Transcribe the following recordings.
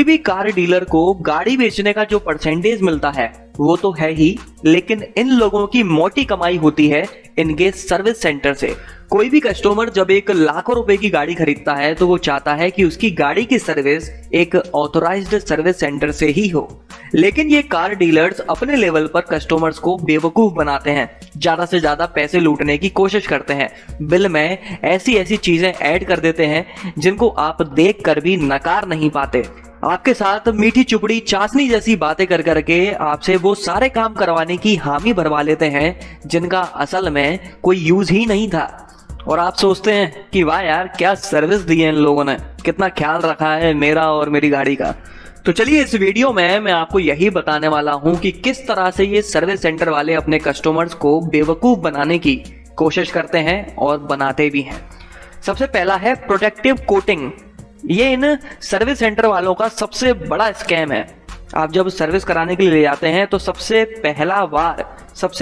भी car dealer को गाड़ी बेचने का जो परसेंटेज मिलता है वो तो है ही, लेकिन इन लोगों की मोटी कमाई होती है इनके सर्विस सेंटर से। कोई भी कस्टमर जब एक लाखों रुपए की गाड़ी खरीदता है तो वो चाहता है कि उसकी गाड़ी की सर्विस एक ऑथराइज्ड सर्विस सेंटर से ही हो, लेकिन ये कार डीलर्स अपने लेवल पर कस्टमर्स को बेवकूफ बनाते हैं, ज्यादा से ज्यादा पैसे लूटने की कोशिश करते हैं, बिल में ऐसी ऐसी चीजें ऐड कर देते हैं जिनको आप देख कर भी नकार नहीं पाते। आपके साथ मीठी चुपड़ी चाशनी जैसी बातें कर करके आपसे वो सारे काम करवाने की हामी भरवा लेते हैं जिनका असल में कोई यूज ही नहीं था, और आप सोचते हैं कि वाह यार क्या सर्विस दी है इन लोगों ने, कितना ख्याल रखा है मेरा और मेरी गाड़ी का। तो चलिए इस वीडियो में मैं आपको यही बताने वाला हूं कि किस तरह से ये सर्विस सेंटर वाले अपने कस्टमर्स को बेवकूफ बनाने की कोशिश करते हैं और बनाते भी हैं। सबसे पहला है प्रोटेक्टिव कोटिंग। ये इन सर्विस सेंटर वालों का सबसे बड़ा स्कैम है। आप जब सर्विस कराने के लिए ले जाते हैं तो सबसे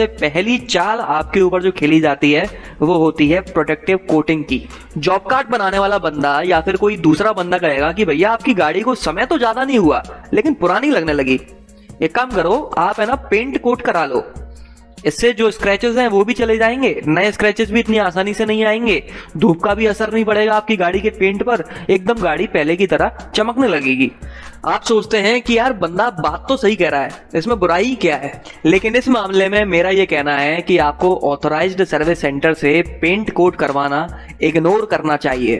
पहली चाल आपके ऊपर जो खेली जाती है वो होती है प्रोटेक्टिव कोटिंग की। जॉब कार्ड बनाने वाला बंदा या फिर कोई दूसरा बंदा कहेगा कि भैया आपकी गाड़ी को समय तो ज्यादा नहीं हुआ लेकिन पुरानी लगने लगी, एक काम करो आप है ना पेंट कोट करा लो, इससे जो स्क्रैचेस हैं वो भी चले जाएंगे, नए स्क्रैचेस भी इतनी आसानी से नहीं आएंगे, धूप का भी असर नहीं पड़ेगा आपकी गाड़ी के पेंट पर, एकदम गाड़ी पहले की तरह चमकने लगेगी। आप सोचते हैं कि यार बंदा बात तो सही कह रहा है, इसमें बुराई क्या है, लेकिन इस मामले में मेरा ये कहना है कि आपको ऑथराइज्ड सर्विस सेंटर से पेंट कोट करवाना इग्नोर करना चाहिए,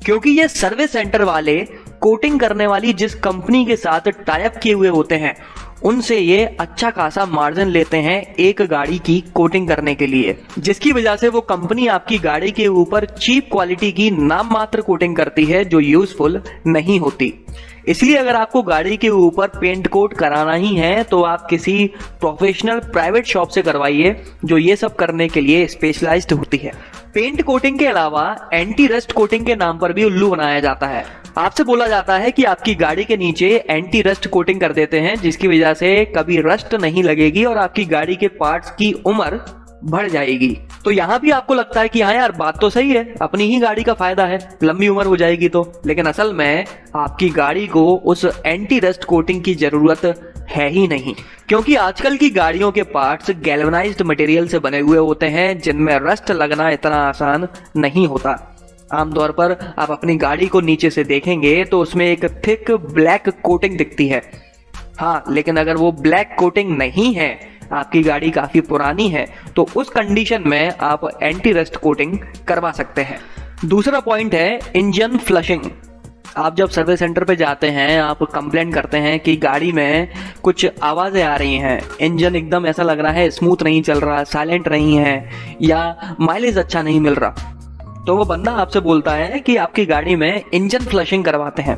क्योंकि ये सर्विस सेंटर वाले कोटिंग करने वाली जिस कंपनी के साथ टाई अप किए हुए होते हैं उनसे ये अच्छा खासा मार्जिन लेते हैं एक गाड़ी की कोटिंग करने के लिए, जिसकी वजह से वो कंपनी आपकी गाड़ी के ऊपर चीप क्वालिटी की नाम मात्र कोटिंग करती है जो यूजफुल नहीं होती। इसलिए अगर आपको गाड़ी के ऊपर पेंट कोट कराना ही है तो आप किसी प्रोफेशनल प्राइवेट शॉप से करवाइए जो ये सब करने के लिए स्पेशलाइज्ड होती है। पेंट कोटिंग के अलावा एंटी रस्ट कोटिंग के नाम पर भी उल्लू बनाया जाता है। आपसे बोला जाता है कि आपकी गाड़ी के नीचे एंटी रस्ट कोटिंग कर देते हैं जिसकी वजह से कभी रस्ट नहीं लगेगी और आपकी गाड़ी के पार्ट्स की उम्र बढ़ जाएगी। तो यहाँ भी आपको लगता है कि हाँ यार बात तो सही है, अपनी ही गाड़ी का फायदा है, लंबी उम्र हो जाएगी तो, लेकिन असल में आपकी गाड़ी को उस एंटी रस्ट कोटिंग की जरूरत है ही नहीं, क्योंकि आजकल की गाड़ियों के पार्ट्स गैल्वेनाइज्ड मटेरियल से बने हुए होते हैं जिनमें रस्ट लगना इतना आसान नहीं होता। आमतौर पर आप अपनी गाड़ी को नीचे से देखेंगे तो उसमें एक थिक ब्लैक कोटिंग दिखती है, हाँ, लेकिन अगर वो ब्लैक कोटिंग नहीं है, आपकी गाड़ी काफी पुरानी है, तो उस कंडीशन में आप एंटी रस्ट कोटिंग करवा सकते हैं। दूसरा पॉइंट है इंजन फ्लशिंग। आप जब सर्विस सेंटर पे जाते हैं आप कंप्लेंट करते हैं कि गाड़ी में कुछ आवाजें आ रही हैं, इंजन एकदम ऐसा लग रहा है स्मूथ नहीं चल रहा, साइलेंट नहीं है, या माइलेज अच्छा नहीं मिल रहा, तो वो बंदा आपसे बोलता है कि आपकी गाड़ी में इंजन फ्लशिंग करवाते हैं,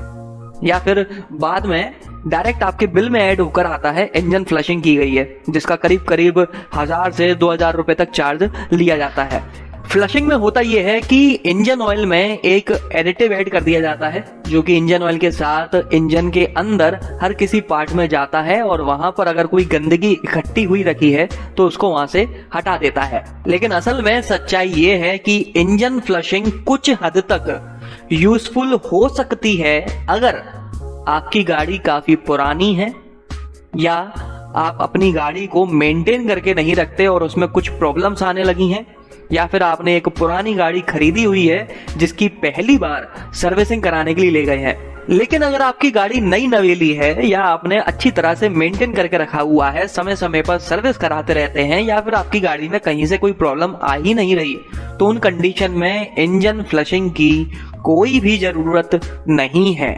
या फिर बाद में डायरेक्ट आपके बिल में ऐड होकर आता है इंजन फ्लशिंग की गई है, जिसका करीब करीब 1000 से 2000 रुपए तक चार्ज लिया जाता है। फ्लशिंग में होता यह है कि इंजन ऑयल में एक एडिटिव ऐड कर दिया जाता है जो कि इंजन ऑयल के साथ इंजन के अंदर हर किसी पार्ट में जाता है और वहां पर अगर कोई गंदगी इकट्ठी हुई रखी है तो उसको वहां से हटा देता है। लेकिन असल में सच्चाई ये है कि इंजन फ्लशिंग कुछ हद तक यूजफुल हो सकती है अगर आपकी गाड़ी काफी पुरानी है या आप अपनी गाड़ी को मेंटेन करके नहीं रखते और उसमें कुछ प्रॉब्लम्स आने लगी हैं, या फिर आपने एक पुरानी गाड़ी खरीदी हुई है जिसकी पहली बार सर्विसिंग कराने के लिए ले गए हैं। लेकिन अगर आपकी गाड़ी नई नवेली है या आपने अच्छी तरह से मेंटेन करके रखा हुआ है, समय समय पर सर्विस कराते रहते हैं, या फिर आपकी गाड़ी में कहीं से कोई प्रॉब्लम आ ही नहीं रही, तो उन कंडीशन में इंजन फ्लशिंग की कोई भी जरूरत नहीं है।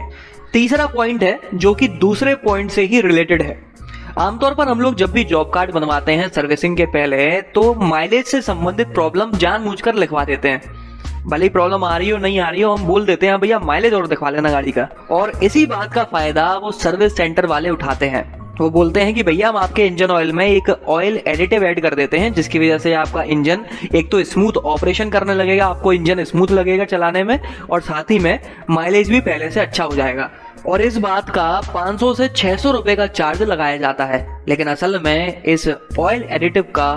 तीसरा पॉइंट है जो कि दूसरे पॉइंट से ही रिलेटेड है। आमतौर पर हम लोग जब भी जॉब कार्ड बनवाते हैं सर्विसिंग के पहले तो माइलेज से संबंधित प्रॉब्लम जानबूझकर लिखवा देते हैं, भले प्रॉब्लम आ रही हो नहीं आ रही हो, हम बोल देते हैं भैया माइलेज और दिखवा लेना गाड़ी का, और इसी बात का फायदा वो सर्विस सेंटर वाले उठाते हैं। वो बोलते हैं कि भैया हम आपके इंजन ऑयल में एक ऑयल एडिटिव ऐड कर देते हैं जिसकी वजह से आपका इंजन एक तो स्मूथ ऑपरेशन करने लगेगा, आपको इंजन स्मूथ लगेगा चलाने में, और साथ ही में माइलेज भी पहले से अच्छा हो जाएगा। और इस बात का 500 से 600 रुपए का चार्ज लगाया जाता है, लेकिन असल में इस ऑयल एडिटिव का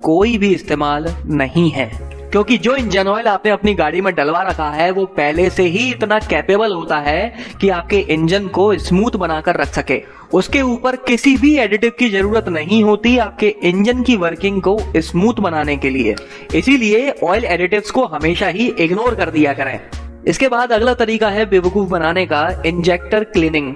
कोई भी इस्तेमाल नहीं है। क्योंकि जो इंजन ऑयल आपने अपनी गाड़ी में डलवा रखा है वो पहले से ही इतना कैपेबल होता है कि आपके इंजन को स्मूथ बनाकर रख सके। उसके ऊपर किसी भी एडिटिव की जरूरत नहीं होती आपके इंजन की वर्किंग को स्मूथ बनाने के लिए। इसीलिए ऑयल एडिटिव्स को हमेशा ही इग्नोर कर दिया करें। इसके बाद अगला तरीका है बेवकूफ बनाने का, इंजेक्टर क्लीनिंग,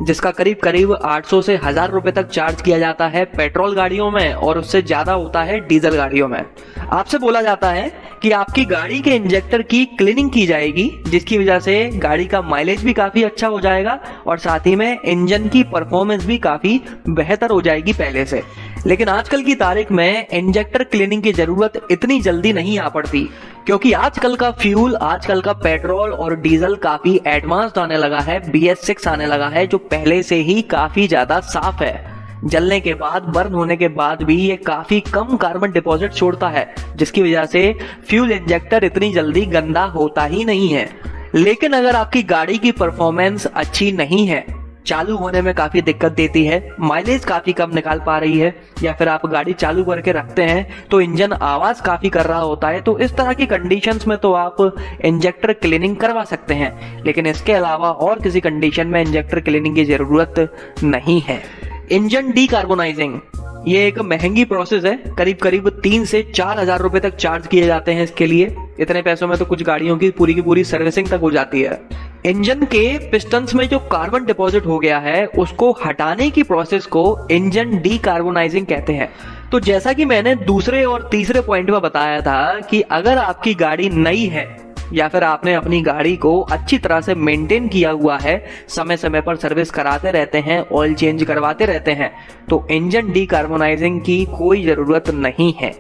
जिसका करीब करीब 800 से 1000 रुपए तक चार्ज किया जाता है पेट्रोल गाड़ियों में और उससे ज्यादा होता है डीजल गाड़ियों में। आपसे बोला जाता है कि आपकी गाड़ी के इंजेक्टर की क्लीनिंग की जाएगी, जिसकी वजह से गाड़ी का माइलेज भी काफी अच्छा हो जाएगा और साथ ही में इंजन की परफॉर्मेंस भी काफी बेहतर हो जाएगी पहले से। लेकिन आजकल की तारीख में इंजेक्टर क्लीनिंग की जरूरत इतनी जल्दी नहीं आ पड़ती, क्योंकि आजकल का फ्यूल, आजकल का पेट्रोल और डीजल काफी एडवांस्ड आने लगा है, BS6 आने लगा है, जो पहले से ही काफी ज्यादा साफ है। जलने के बाद, बर्न होने के बाद भी ये काफी कम कार्बन डिपॉजिट छोड़ता है, जिसकी वजह से फ्यूल इंजेक्टर इतनी जल्दी गंदा होता ही नहीं है। लेकिन अगर आपकी गाड़ी की परफॉर्मेंस अच्छी नहीं है, चालू होने में काफी दिक्कत देती है, माइलेज काफी कम निकाल पा रही है, या फिर आप गाड़ी चालू करके रखते हैं तो इंजन आवाज काफी कर रहा होता है, तो इस तरह की कंडीशंस में तो आप इंजेक्टर क्लीनिंग करवा सकते हैं। लेकिन इसके अलावा और किसी कंडीशन में इंजेक्टर क्लीनिंग की जरूरत नहीं है। इंजन डीकार्बोनाइजिंग, ये एक महंगी प्रोसेस है, करीब करीब 3 से 4000 रुपए तक चार्ज किए जाते हैं इसके लिए। इतने पैसों में तो कुछ गाड़ियों की पूरी सर्विसिंग तक हो जाती है। इंजन के पिस्टन्स में जो कार्बन डिपॉजिट हो गया है उसको हटाने की प्रोसेस को इंजन डीकार्बोनाइजिंग कहते हैं। तो जैसा कि मैंने दूसरे और तीसरे पॉइंट में बताया था कि अगर आपकी गाड़ी नई है या फिर आपने अपनी गाड़ी को अच्छी तरह से मेंटेन किया हुआ है, समय समय पर सर्विस कराते रहते हैं, ऑयल चेंज करवाते रहते हैं, तो इंजन डीकार्बोनाइजिंग की कोई जरूरत नहीं है।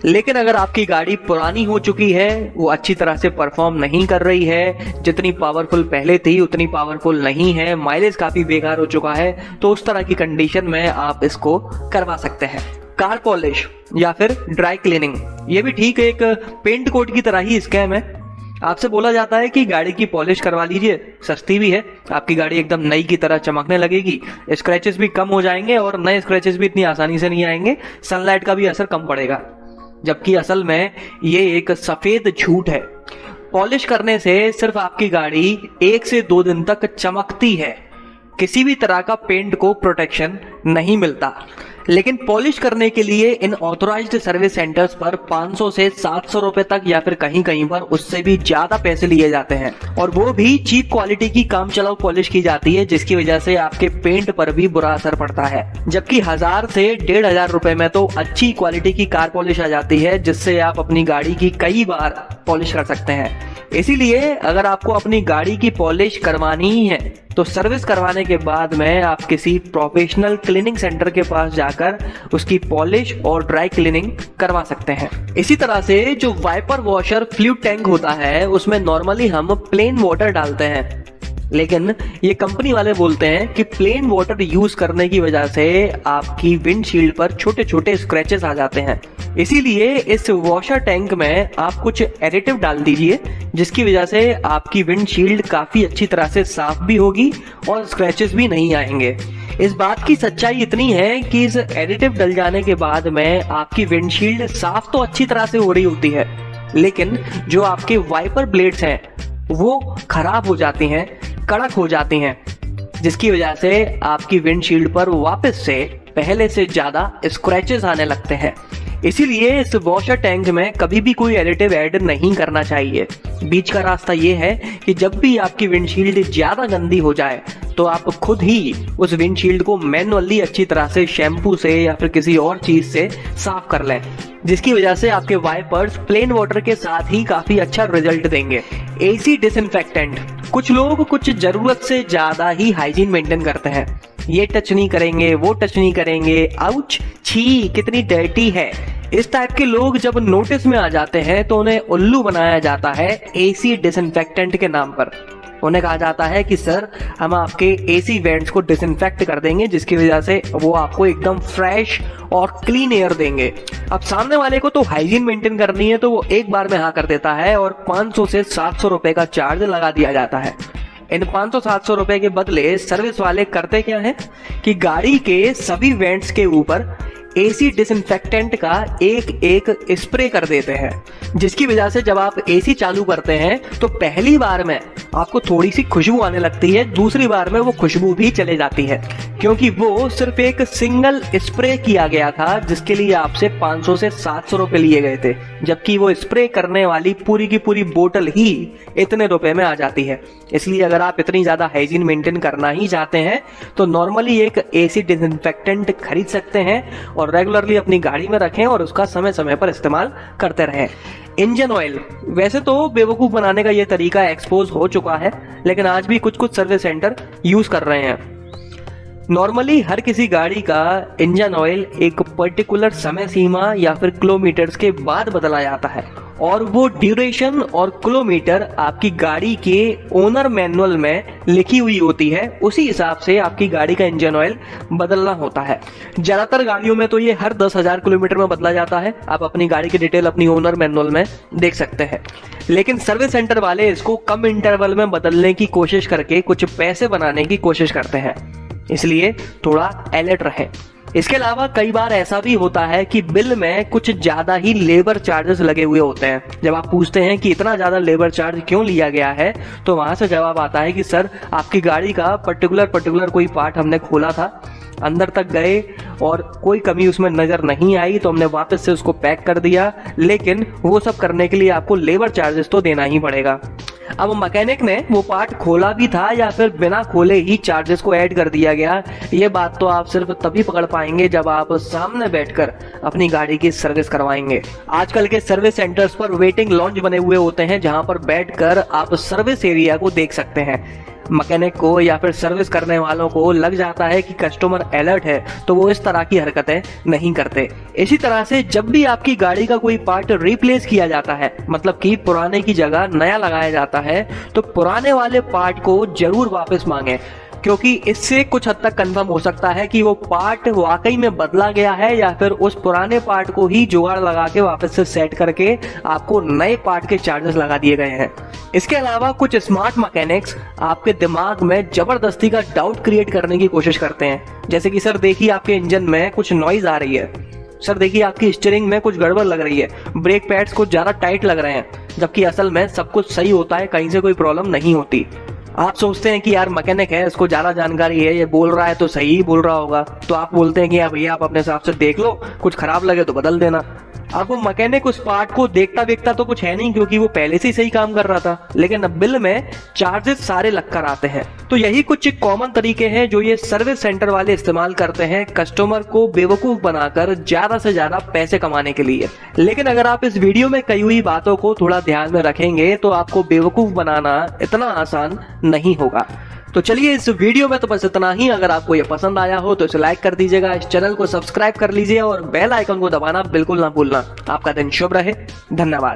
लेकिन अगर आपकी गाड़ी पुरानी हो चुकी है, वो अच्छी तरह से परफॉर्म नहीं कर रही है, जितनी पावरफुल पहले थी उतनी पावरफुल नहीं है, माइलेज काफी बेकार हो चुका है, तो उस तरह की कंडीशन में आप इसको करवा सकते हैं। कार पॉलिश या फिर ड्राई क्लीनिंग, ये भी ठीक एक पेंट कोट की तरह ही स्कैम है। आपसे बोला जाता है कि गाड़ी की पॉलिश करवा लीजिए, सस्ती भी है, आपकी गाड़ी एकदम नई की तरह चमकने लगेगी, स्क्रैचेस भी कम हो जाएंगे और नए स्क्रैचेस भी इतनी आसानी से नहीं आएंगे, सनलाइट का भी असर कम पड़ेगा। जबकि असल में ये एक सफेद झूठ है। पॉलिश करने से सिर्फ आपकी गाड़ी 1 से 2 दिन तक चमकती है, किसी भी तरह का पेंट को प्रोटेक्शन नहीं मिलता। लेकिन पॉलिश करने के लिए इन ऑथराइज्ड सर्विस सेंटर्स पर 500 से 700 रुपए तक या फिर कहीं कहीं पर उससे भी ज्यादा पैसे लिए जाते हैं, और वो भी चीप क्वालिटी की काम चलाऊ पॉलिश की जाती है, जिसकी वजह से आपके पेंट पर भी बुरा असर पड़ता है। जबकि 1000 से 1500 रुपए में तो अच्छी क्वालिटी की कार पॉलिश आ जाती है, जिससे आप अपनी गाड़ी की कई बार पॉलिश कर सकते हैं। इसीलिए अगर आपको अपनी गाड़ी की पॉलिश करवानी ही है तो सर्विस करवाने के बाद में आप किसी प्रोफेशनल क्लीनिंग सेंटर के पास जाकर उसकी पॉलिश और ड्राई क्लीनिंग करवा सकते हैं। इसी तरह से जो वाइपर वॉशर फ्लूइड टैंक होता है उसमें नॉर्मली हम प्लेन वाटर डालते हैं, लेकिन ये कंपनी वाले बोलते हैं कि प्लेन वाटर यूज करने की वजह से आपकी विंडशील्ड पर छोटे छोटे स्क्रैचेस आ जाते हैं। इसीलिए इस वॉशर टैंक में आप कुछ एडिटिव डाल दीजिए, जिसकी वजह से आपकी विंडशील्ड काफी अच्छी तरह से साफ भी होगी और स्क्रैचेस भी नहीं आएंगे। इस बात की सच्चाई इतनी है कि इस एडिटिव डल जाने के बाद में आपकी विंडशील्ड साफ तो अच्छी तरह से हो रही होती है, लेकिन जो आपके वाइपर ब्लेड्स हैं वो खराब हो जाती हैं, कड़क हो जाती हैं, जिसकी वजह से आपकी विंडशील्ड पर वापस से पहले से ज्यादा स्क्रैचेस आने लगते हैं। इसीलिए इस वॉशर टैंक में कभी भी कोई एडिटिव ऐड नहीं करना चाहिए। बीच का रास्ता ये है कि जब भी आपकी विंडशील्ड ज्यादा गंदी हो जाए तो आप खुद ही उस विंडशील्ड को मैनुअली अच्छी तरह से शैम्पू से या फिर किसी और चीज से साफ कर लें, जिसकी वजह से आपके वाइपर्स प्लेन वाटर के साथ ही काफी अच्छा रिजल्ट देंगे। एसी डिसइंफेक्टेंट, कुछ लोग कुछ जरूरत से ज्यादा ही हाइजीन मेंटेन करते हैं, ये टच नहीं करेंगे, वो टच नहीं करेंगे, आउच, छी कितनी डर्टी है। इस टाइप के लोग जब नोटिस में आ जाते हैं तो उन्हें उल्लू बनाया जाता है एसी डिसइंफेक्टेंट के नाम पर। उन्हें कहा जाता है कि सर हम आपके एसी वेंट्स को डिसइंफेक्ट कर देंगे, जिसकी वजह से वो आपको एकदम फ्रेश और क्लीन एयर देंगे। अब सामने वाले को तो हाइजीन मेंटेन करनी है तो वो एक बार में हाँ कर देता है और 500 से 700 रुपए का चार्ज लगा दिया जाता है। इन 500-700 रुपए के बदले सर्विस वाले करते क्या है कि गाड़ी के सभी वेंट्स के ऊपर एसी डिसइंफेक्टेंट का एक स्प्रे कर देते हैं, जिसकी वजह से जब आप एसी चालू करते हैं तो पहली बार में आपको थोड़ी सी खुशबू आने लगती है, दूसरी बार में वो खुशबू भी चले जाती है, क्योंकि वो सिर्फ एक सिंगल स्प्रे किया गया था जिसके लिए आपसे 500 से 700 रुपए लिए गए थे, जबकि वो स्प्रे करने वाली पूरी की पूरी बोतल ही इतने रुपए में आ जाती है। इसलिए अगर आप इतनी ज्यादा हाइजीन मेंटेन करना ही चाहते हैं तो नॉर्मली एक एसी डिसइंफेक्टेंट खरीद सकते हैं और रेगुलरली अपनी गाड़ी में रखें और उसका समय समय पर इस्तेमाल करते रहें। इंजन ऑयल, वैसे तो बेवकूफ बनाने का ये तरीका एक्सपोज हो चुका है, लेकिन आज भी कुछ कुछ सर्विस सेंटर यूज कर रहे हैं। नॉर्मली हर किसी गाड़ी का इंजन ऑयल एक पर्टिकुलर समय सीमा या फिर किलोमीटर्स के बाद बदला जाता है, और वो ड्यूरेशन और किलोमीटर आपकी गाड़ी के ओनर मैनुअल में लिखी हुई होती है। उसी हिसाब से आपकी गाड़ी का इंजन ऑयल बदलना होता है। ज्यादातर गाड़ियों में तो ये हर 10,000 किलोमीटर में बदला जाता है। आप अपनी गाड़ी की डिटेल अपनी ओनर मैनुअल में देख सकते हैं, लेकिन सर्विस सेंटर वाले इसको कम इंटरवल में बदलने की कोशिश करके कुछ पैसे बनाने की कोशिश करते हैं, इसलिए थोड़ा अलर्ट रहें। इसके अलावा कई बार ऐसा भी होता है कि बिल में कुछ ज्यादा ही लेबर चार्जेस लगे हुए होते हैं। जब आप पूछते हैं कि इतना ज्यादा लेबर चार्ज क्यों लिया गया है, तो वहां से जवाब आता है कि सर आपकी गाड़ी का पर्टिकुलर कोई पार्ट हमने खोला था, अंदर तक गए और कोई कमी उसमें नजर नहीं आई तो हमने वापस से उसको पैक कर दिया, लेकिन वो सब करने के लिए आपको लेबर चार्जेस तो देना ही पड़ेगा। अब मैकेनिक ने वो पार्ट खोला भी था या फिर बिना खोले ही चार्जेस को ऐड कर दिया गया, ये बात तो आप सिर्फ तभी पकड़ पाएंगे जब आप सामने बैठकर अपनी गाड़ी की सर्विस करवाएंगे। आजकल के सर्विस सेंटर्स पर वेटिंग लॉन्ज बने हुए होते हैं, जहां पर बैठकर आप सर्विस एरिया को देख सकते हैं। मैकेनिक को या फिर सर्विस करने वालों को लग जाता है कि कस्टमर अलर्ट है, तो वो इस तरह की हरकतें नहीं करते। इसी तरह से जब भी आपकी गाड़ी का कोई पार्ट रिप्लेस किया जाता है, मतलब कि पुराने की जगह नया लगाया जाता है, तो पुराने वाले पार्ट को जरूर वापस मांगे, क्योंकि इससे कुछ हद तक कंफर्म हो सकता है कि वो पार्ट वाकई में बदला गया है या फिर उस पुराने पार्ट को ही जुगाड़ लगा के वापस से सेट करके आपको नए पार्ट के चार्जेस लगा दिए गए हैं। इसके अलावा कुछ स्मार्ट मैकेनिक्स आपके दिमाग में जबरदस्ती का डाउट क्रिएट करने की कोशिश करते हैं, जैसे कि सर देखिए आपके इंजन में कुछ नॉइज आ रही है, सर देखिए आपकी स्टीयरिंग में कुछ गड़बड़ लग रही है, ब्रेक पैड्स कुछ ज्यादा टाइट लग रहे हैं, जबकि असल में सब कुछ सही होता है, कहीं से कोई प्रॉब्लम नहीं होती। आप सोचते हैं कि यार मैकेनिक है, इसको ज्यादा जानकारी है, ये बोल रहा है तो सही ही बोल रहा होगा, तो आप बोलते हैं कि यार भैया आप अपने हिसाब से देख लो, कुछ खराब लगे तो बदल देना। अब वो मैकेनिक उस पार्ट को देखता देखता तो कुछ है नहीं, क्योंकि वो पहले से ही सही काम कर रहा था, लेकिन अब बिल में चार्जेस सारे लगकर आते हैं। तो यही कुछ कॉमन तरीके हैं जो ये सर्विस सेंटर वाले इस्तेमाल करते हैं कस्टमर को बेवकूफ बनाकर ज्यादा से ज्यादा पैसे कमाने के लिए। लेकिन अगर आप इस वीडियो में कही हुई बातों को थोड़ा ध्यान में रखेंगे तो आपको बेवकूफ बनाना इतना आसान नहीं होगा। तो चलिए इस वीडियो में तो बस इतना ही। अगर आपको ये पसंद आया हो तो इसे लाइक कर दीजिएगा, इस चैनल को सब्सक्राइब कर लीजिए और बेल आइकन को दबाना बिल्कुल ना भूलना। आपका दिन शुभ रहे, धन्यवाद।